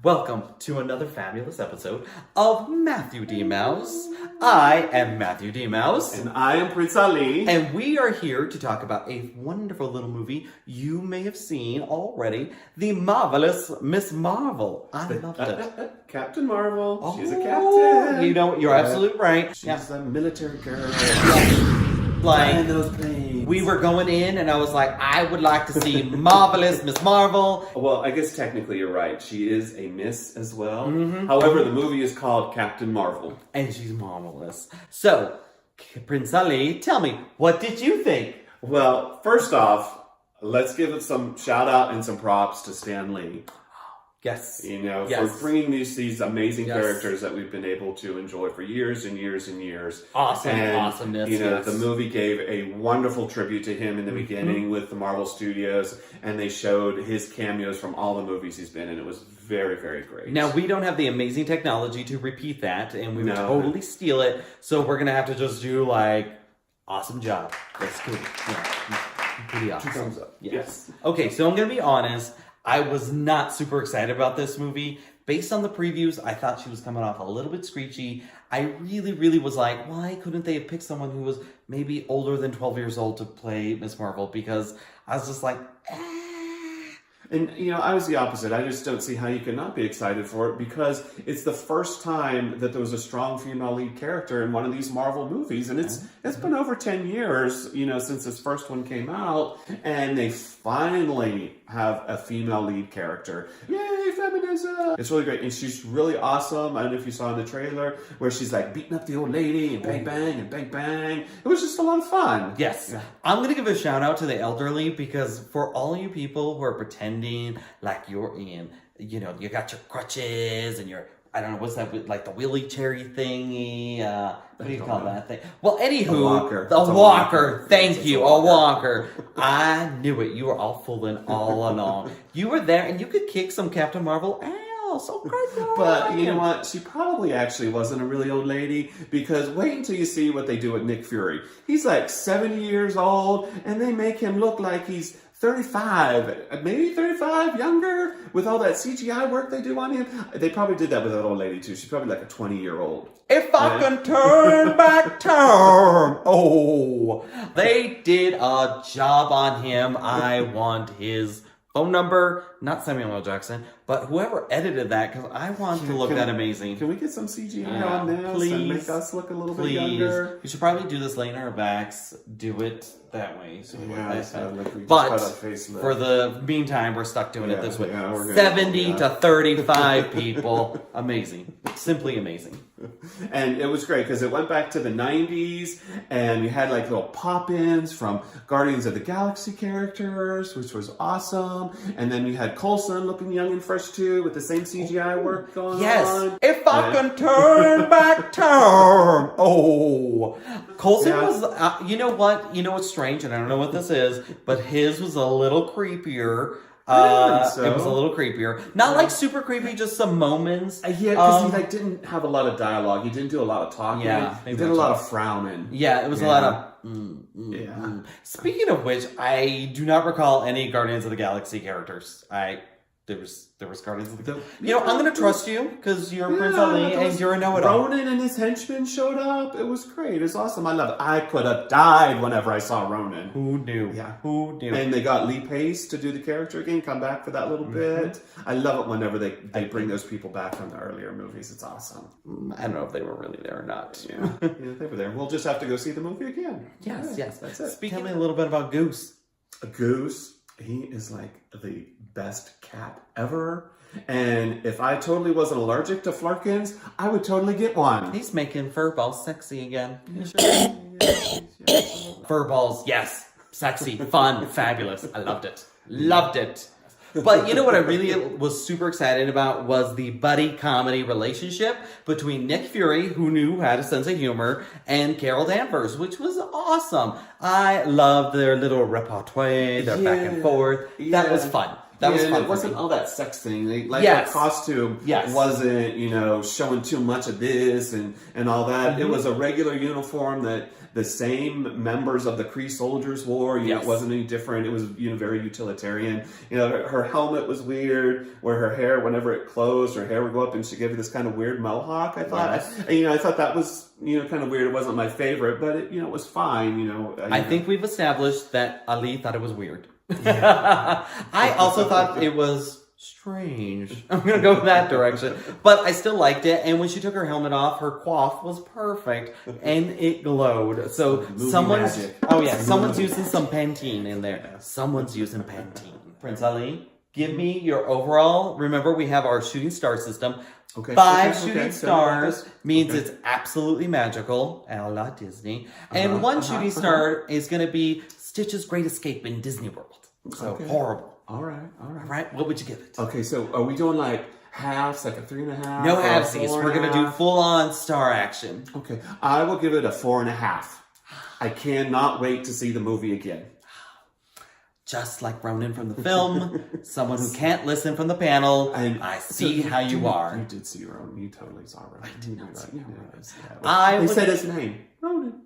Welcome to another fabulous episode of Mathew D. Mouse. I am Mathew D. Mouse. And I am Prince Ali. And we are here to talk about a wonderful little movie you may have seen already, The Marvelous Miss Marvel. I loved it. Captain Marvel. She's a Oh, captain. You know, you're absolutely right. She's a military girl. Like, Flying those planes. we were going in and I was like, I would like to see Marvelous Miss Marvel. Well, I guess technically you're right. She is a miss as well. However, the movie is called Captain Marvel. And she's marvelous. So, Prince Ali, tell me, what did you think? Well, first off, let's give it some shout out and some props to Stan Lee. Yes. You know, Yes. for bringing these amazing Yes. characters that we've been able to enjoy for years and years and years. Awesome, And, awesomeness. You know, yes. the movie gave a wonderful tribute to him in the beginning with the Marvel Studios, and they showed his cameos from all the movies he's been in. It was very, very great. Now, we don't have the amazing technology to repeat that, and we would No. totally steal it, so we're going to have to just do, like, awesome job. That's cool. Yeah. Pretty awesome. 2 thumbs up. Yes. Okay, so I'm going to be honest. I was not super excited about this movie. Based on the previews, I thought she was coming off a little bit screechy. I really was like, why couldn't they have picked someone who was maybe older than 12 years old to play Miss Marvel? Because I was just like, And, you know, I was the opposite. I just don't see how you could not be excited for it because it's the first time that there was a strong female lead character in one of these Marvel movies. And it's been over 10 years, you know, since this first one came out. And they finally have a female lead character. Yay, feminism! It's really great. And she's really awesome. I don't know if you saw in the trailer where she's like beating up the old lady and bang, bang, and bang, bang. It was just a lot of fun. yes. I'm going to give a shout out to the elderly because for all you people who are pretending like you're in, you know, you got your crutches and your, I don't know, what's that, like the wheelie cherry thingy? What do you call that thing? Well, anywho, A walker. The It's a walker. walker. Thank It's you, a a walker. walker. I knew it. You were all fooling all along. You were there and you could kick some Captain Marvel ass. So great. But you know what? She probably actually wasn't a really old lady because wait until you see what they do with Nick Fury. He's like 70 years old and they make him look like he's 35, maybe 35, younger, with all that CGI work they do on him. They probably did that with that old lady too. She's probably like a 20-year-old. If I can turn back time. Oh, they did a job on him. I want his phone number, not Samuel L. Jackson, but whoever edited that, because I want to look that amazing. Can we get some CGI Yeah, on this please. and make us look a little bit Please. younger? We should probably do this laying our backs, do it that way. So we look Yeah, like it's that. like we just But put our face look. for the meantime, we're stuck doing it Yeah, this way. yeah, we're gonna- 70 yeah. to 35 people. Amazing. Simply amazing. And it was great because it went back to the 90s and you had like little pop-ins from Guardians of the Galaxy characters, which was awesome. And then you had Coulson looking young and fresh too with the same CGI work going Yes. on. If I Yeah. can turn back time. Oh. Colson Yeah. was, you know what? You know what's strange, and I don't know what this is, but his was a little creepier. I think so. It was a little creepier. Not like super creepy, just some moments. Yeah, because he like didn't have a lot of dialogue. He didn't do a lot of talking. Yeah, he maybe did a that's lot right. of frowning. Yeah, it was a lot of. Yeah. Speaking of which, I do not recall any Guardians of the Galaxy characters. There was Guardians of the Galaxy. You know, I'm gonna trust you because you're Prince Ali and you're a know-it-all. Ronan and his henchmen showed up. It was great. It's awesome. I love it. I could have died whenever I saw Ronan. Who knew? Yeah. Who knew? And they got Lee Pace to do the character again, come back for that little bit. I love it whenever they bring those people back from the earlier movies. It's awesome. I don't know if they were really there or not. Yeah, yeah, they were there. We'll just have to go see the movie again. Yes, Yeah, yes. That's it. Tell me a little bit about Goose. Goose, he is like the best cat ever. And if I totally wasn't allergic to Flarkins, I would totally get one. He's making furballs sexy again. Furballs, yes. Sexy, fun, fabulous. I loved it. Loved it. But you know what I really was super excited about was the buddy comedy relationship between Nick Fury, who knew had a sense of humor, and Carol Danvers, which was awesome. I loved their little repartee, their back and forth. That was fun. That was and fun it for wasn't me. all that sex thing. Like Yes. the costume Yes. wasn't, showing too much of this and all that. It was a regular uniform that the same members of the Kree soldiers wore. Yes. It wasn't any different. It was, very utilitarian. Her helmet was weird, where her hair, whenever it closed, her hair would go up and she gave it this kind of weird mohawk, I thought. Yes. I thought that was, kind of weird. It wasn't my favorite, but it, it was fine, I think we've established that Ali thought it was weird. I also thought it was strange. I'm going to go that direction. But I still liked it. And when she took her helmet off, her coif was perfect. And it glowed. So Movie someone's... magic. Oh, yeah. Someone's using some Pantene in there. Someone's using Pantene. Prince Ali, give me your overall... Remember, we have our shooting star system. Okay. 5 okay, shooting okay. stars means Okay. it's absolutely magical, a la Disney. And one uh-huh, shooting star is going to be Stitch's Great Escape in Disney World. So Okay. horrible. All right. All right, what would you give it? Okay, so are we doing like halves, like a 3.5? No or a halvesies. We're going to do 4.5? full-on star action. Okay, I will give it a 4.5. I cannot wait to see the movie again. Just like Ronan from the film, someone who can't listen from the panel, I see how you are. You did see Ronan. You totally saw Ronan. I did not see Ronan. They said his name. Ronan.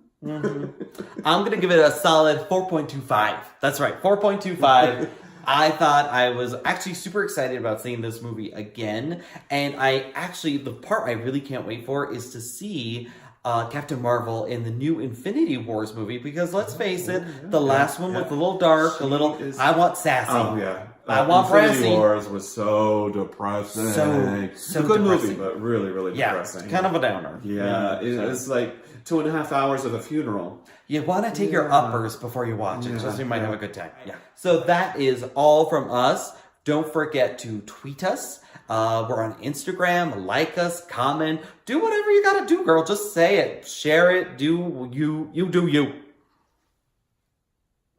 I'm going to give it a solid 4.25. That's right, 4.25. I thought I was actually super excited about seeing this movie again. And the part I really can't wait for is to see Captain Marvel in the new Infinity Wars movie. Because let's face it, the last one was a little dark, I want sassy. Oh, yeah. I want Infinity brassy. Wars was so depressing. So a good depressing. movie, but really, really Yeah, depressing. kind of a downer. Yeah, it's like 2.5 hours of a funeral. You want to take your uppers before you watch it, Yeah, just so you might have a good time. Yeah. So that is all from us. Don't forget to tweet us. We're on Instagram. Like us, comment, do whatever you gotta do, girl. Just say it, share it. Do you do you?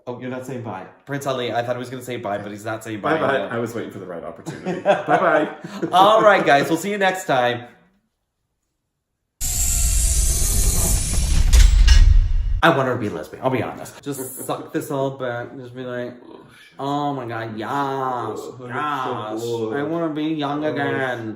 Oh, you're not saying bye, Prince Ali. I thought he was gonna say bye, but he's not saying bye. Bye-bye. I was waiting for the right opportunity. Bye-bye. All right, guys. We'll see you next time. I want her to be lesbian. I'll be honest. Just suck this all back and just be like, oh my god, yes, yes. I want to be young again.